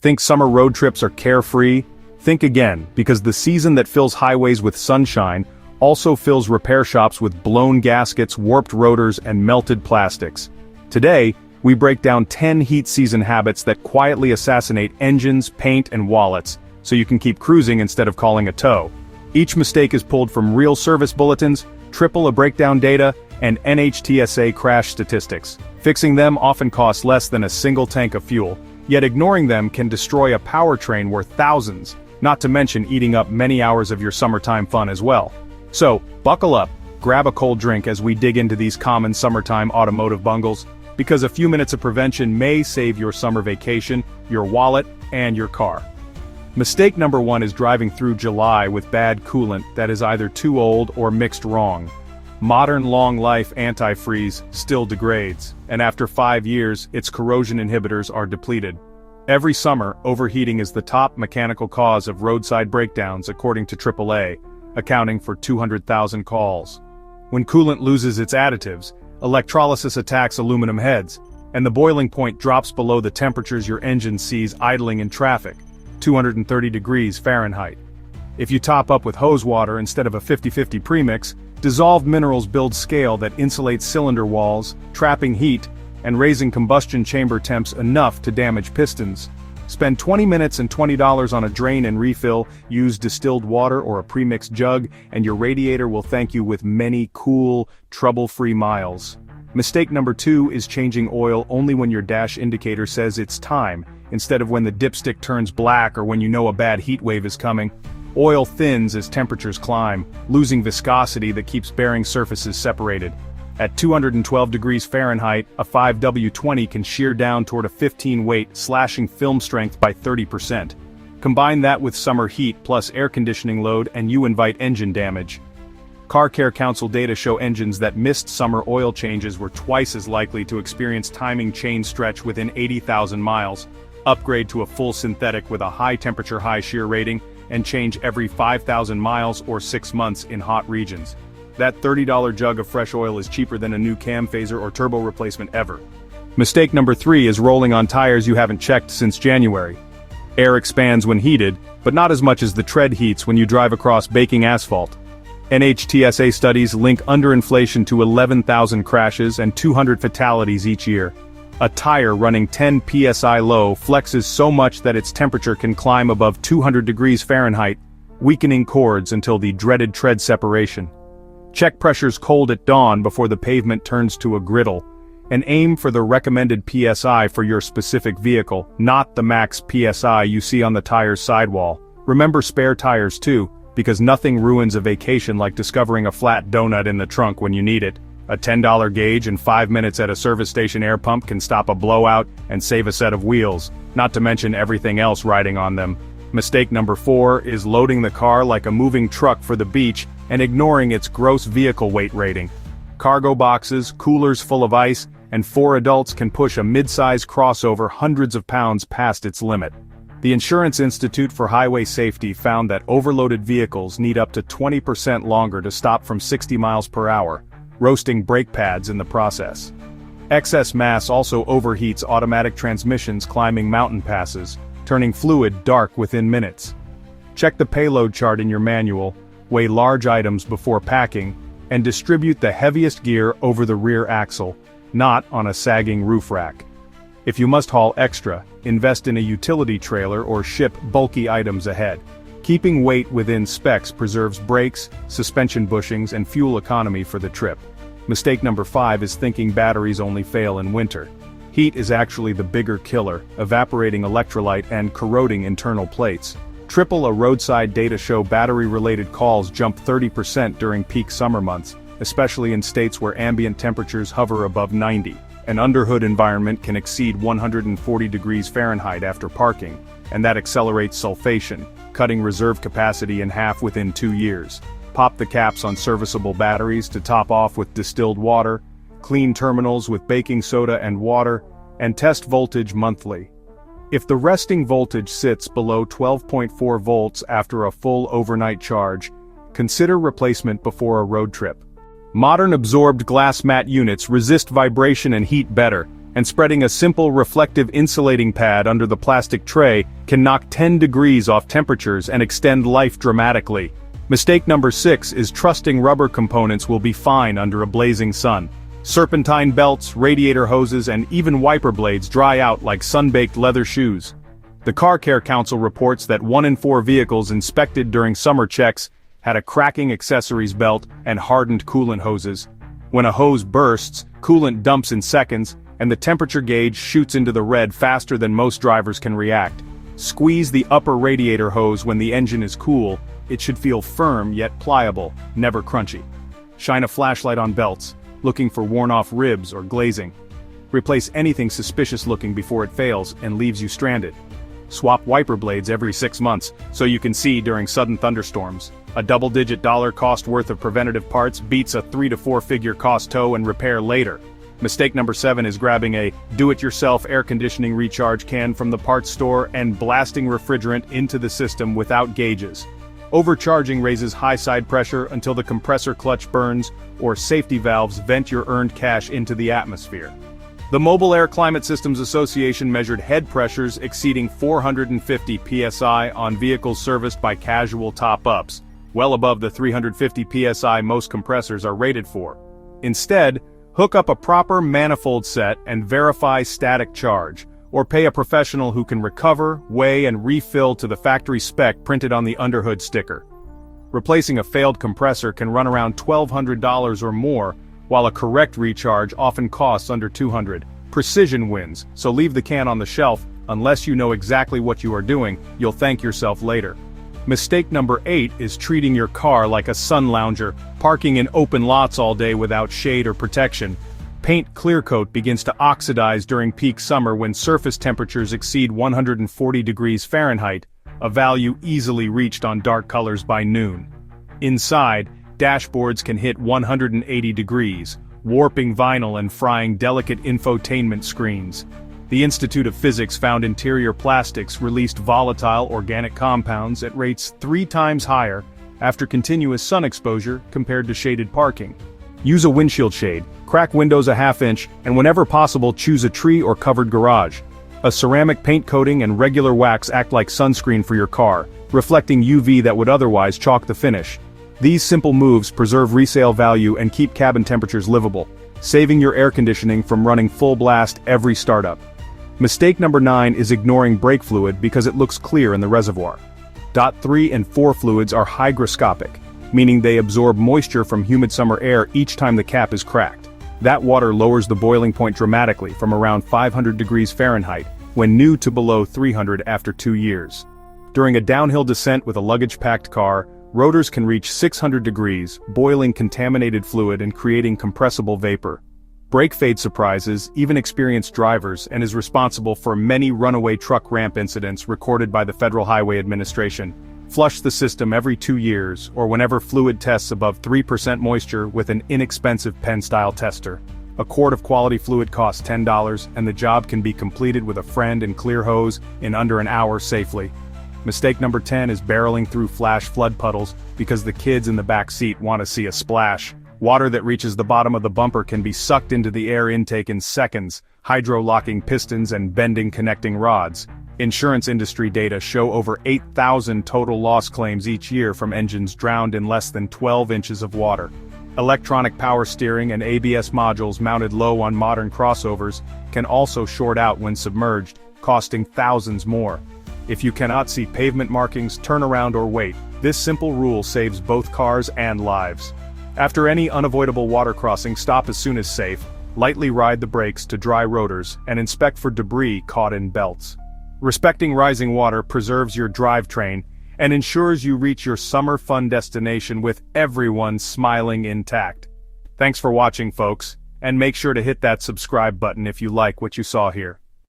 Think summer road trips are carefree? Think again, because the season that fills highways with sunshine also fills repair shops with blown gaskets, warped rotors, and melted plastics. Today, we break down 10 heat season habits that quietly assassinate engines, paint, and wallets, so you can keep cruising instead of calling a tow. Each mistake is pulled from real service bulletins, AAA breakdown data, and NHTSA crash statistics. Fixing them often costs less than a single tank of fuel, yet ignoring them can destroy a powertrain worth thousands, not to mention eating up many hours of your summertime fun as well. So, buckle up, grab a cold drink as we dig into these common summertime automotive bungles, because a few minutes of prevention may save your summer vacation, your wallet, and your car. Mistake number 1 is driving through July with bad coolant that is either too old or mixed wrong. Modern long-life antifreeze still degrades, and after 5 years, its corrosion inhibitors are depleted. Every summer, overheating is the top mechanical cause of roadside breakdowns according to AAA, accounting for 200,000 calls. When coolant loses its additives, electrolysis attacks aluminum heads, and the boiling point drops below the temperatures your engine sees idling in traffic, 230 degrees Fahrenheit. If you top up with hose water instead of a 50-50 premix, dissolved minerals build scale that insulates cylinder walls, trapping heat, and raising combustion chamber temps enough to damage pistons. Spend 20 minutes and $20 on a drain and refill, use distilled water or a premixed jug, and your radiator will thank you with many cool, trouble-free miles. Mistake number 2 is changing oil only when your dash indicator says it's time, instead of when the dipstick turns black or when you know a bad heat wave is coming. Oil thins as temperatures climb, losing viscosity that keeps bearing surfaces separated. At 212 degrees Fahrenheit, a 5W20 can shear down toward a 15 weight, slashing film strength by 30%. Combine that with summer heat plus air conditioning load and you invite engine damage. Car Care Council data show engines that missed summer oil changes were twice as likely to experience timing chain stretch within 80,000 miles. Upgrade to a full synthetic with a high temperature high shear rating, and change every 5,000 miles or 6 months in hot regions. That $30 jug of fresh oil is cheaper than a new cam phaser or turbo replacement ever. Mistake number 3 is rolling on tires you haven't checked since January. Air expands when heated, but not as much as the tread heats when you drive across baking asphalt. NHTSA studies link underinflation to 11,000 crashes and 200 fatalities each year. A tire running 10 psi low flexes so much that its temperature can climb above 200 degrees Fahrenheit, weakening cords until the dreaded tread separation. Check pressures cold at dawn before the pavement turns to a griddle, and aim for the recommended PSI for your specific vehicle, not the max PSI you see on the tire's sidewall. Remember spare tires too, because nothing ruins a vacation like discovering a flat donut in the trunk when you need it. A $10 gauge and 5 minutes at a service station air pump can stop a blowout and save a set of wheels, not to mention everything else riding on them. Mistake number 4 is loading the car like a moving truck for the beach and ignoring its gross vehicle weight rating. Cargo boxes, coolers full of ice, and 4 adults can push a mid-size crossover hundreds of pounds past its limit. The Insurance Institute for Highway Safety found that overloaded vehicles need up to 20% longer to stop from 60 miles per hour, roasting brake pads in the process. Excess mass also overheats automatic transmissions climbing mountain passes, turning fluid dark within minutes. Check the payload chart in your manual, weigh large items before packing, and distribute the heaviest gear over the rear axle, not on a sagging roof rack. If you must haul extra, invest in a utility trailer or ship bulky items ahead. Keeping weight within specs preserves brakes, suspension bushings, and fuel economy for the trip. Mistake number 5 is thinking batteries only fail in winter. Heat is actually the bigger killer, evaporating electrolyte and corroding internal plates. AAA roadside data show battery-related calls jump 30% during peak summer months, especially in states where ambient temperatures hover above 90. An underhood environment can exceed 140 degrees Fahrenheit after parking, and that accelerates sulfation, cutting reserve capacity in half within 2 years. Pop the caps on serviceable batteries to top off with distilled water, clean terminals with baking soda and water, and test voltage monthly. If the resting voltage sits below 12.4 volts after a full overnight charge, consider replacement before a road trip. Modern absorbed glass mat units resist vibration and heat better, and spreading a simple reflective insulating pad under the plastic tray can knock 10 degrees off temperatures and extend life dramatically. Mistake number 6 is trusting rubber components will be fine under a blazing sun. Serpentine belts, radiator hoses, and even wiper blades dry out like sun-baked leather shoes. The Car Care Council reports that 1 in 4 vehicles inspected during summer checks had a cracking accessories belt and hardened coolant hoses. When a hose bursts, coolant dumps in seconds, and the temperature gauge shoots into the red faster than most drivers can react. Squeeze the upper radiator hose when the engine is cool. It should feel firm yet pliable, never crunchy. Shine a flashlight on belts, looking for worn-off ribs or glazing. Replace anything suspicious looking before it fails and leaves you stranded. Swap wiper blades every 6 months so you can see during sudden thunderstorms. A double-digit dollar cost worth of preventative parts beats a 3 to 4 figure cost tow and repair later. Mistake number 7 is grabbing a do-it-yourself air conditioning recharge can from the parts store and blasting refrigerant into the system without gauges. Overcharging raises high side pressure until the compressor clutch burns, or safety valves vent your earned cash into the atmosphere. The Mobile Air Climate Systems Association measured head pressures exceeding 450 psi on vehicles serviced by casual top-ups, well above the 350 psi most compressors are rated for. Instead, hook up a proper manifold set and verify static charge, or pay a professional who can recover, weigh, and refill to the factory spec printed on the underhood sticker. Replacing a failed compressor can run around $1,200 or more, while a correct recharge often costs under $200. Precision wins, so leave the can on the shelf. Unless you know exactly what you are doing, you'll thank yourself later. Mistake number 8 is treating your car like a sun lounger, parking in open lots all day without shade or protection. Paint clear coat begins to oxidize during peak summer when surface temperatures exceed 140 degrees Fahrenheit, a value easily reached on dark colors by noon. Inside, dashboards can hit 180 degrees, warping vinyl and frying delicate infotainment screens. The Institute of Physics found interior plastics released volatile organic compounds at rates 3 times higher after continuous sun exposure compared to shaded parking. Use a windshield shade, crack windows a ½ inch, and whenever possible choose a tree or covered garage. A ceramic paint coating and regular wax act like sunscreen for your car, reflecting UV that would otherwise chalk the finish. These simple moves preserve resale value and keep cabin temperatures livable, saving your air conditioning from running full blast every startup. Mistake number 9 is ignoring brake fluid because it looks clear in the reservoir. .3 and 4 fluids are hygroscopic, meaning they absorb moisture from humid summer air each time the cap is cracked. That water lowers the boiling point dramatically from around 500 degrees Fahrenheit, when new to below 300 after 2 years. During a downhill descent with a luggage-packed car, rotors can reach 600 degrees, boiling contaminated fluid and creating compressible vapor. Brake fade surprises even experienced drivers and is responsible for many runaway truck ramp incidents recorded by the Federal Highway Administration. Flush the system every 2 years or whenever fluid tests above 3% moisture with an inexpensive pen-style tester. A quart of quality fluid costs $10 and the job can be completed with a friend and clear hose in under an hour safely. Mistake number 10 is barreling through flash flood puddles because the kids in the back seat want to see a splash. Water that reaches the bottom of the bumper can be sucked into the air intake in seconds, hydro-locking pistons and bending connecting rods. Insurance industry data show over 8,000 total loss claims each year from engines drowned in less than 12 inches of water. Electronic power steering and ABS modules mounted low on modern crossovers can also short out when submerged, costing thousands more. If you cannot see pavement markings, turn around or wait. This simple rule saves both cars and lives. After any unavoidable water crossing, stop as soon as safe, lightly ride the brakes to dry rotors, and inspect for debris caught in belts. Respecting rising water preserves your drivetrain and ensures you reach your summer fun destination with everyone smiling intact. Thanks for watching, folks, and make sure to hit that subscribe button if you like what you saw here.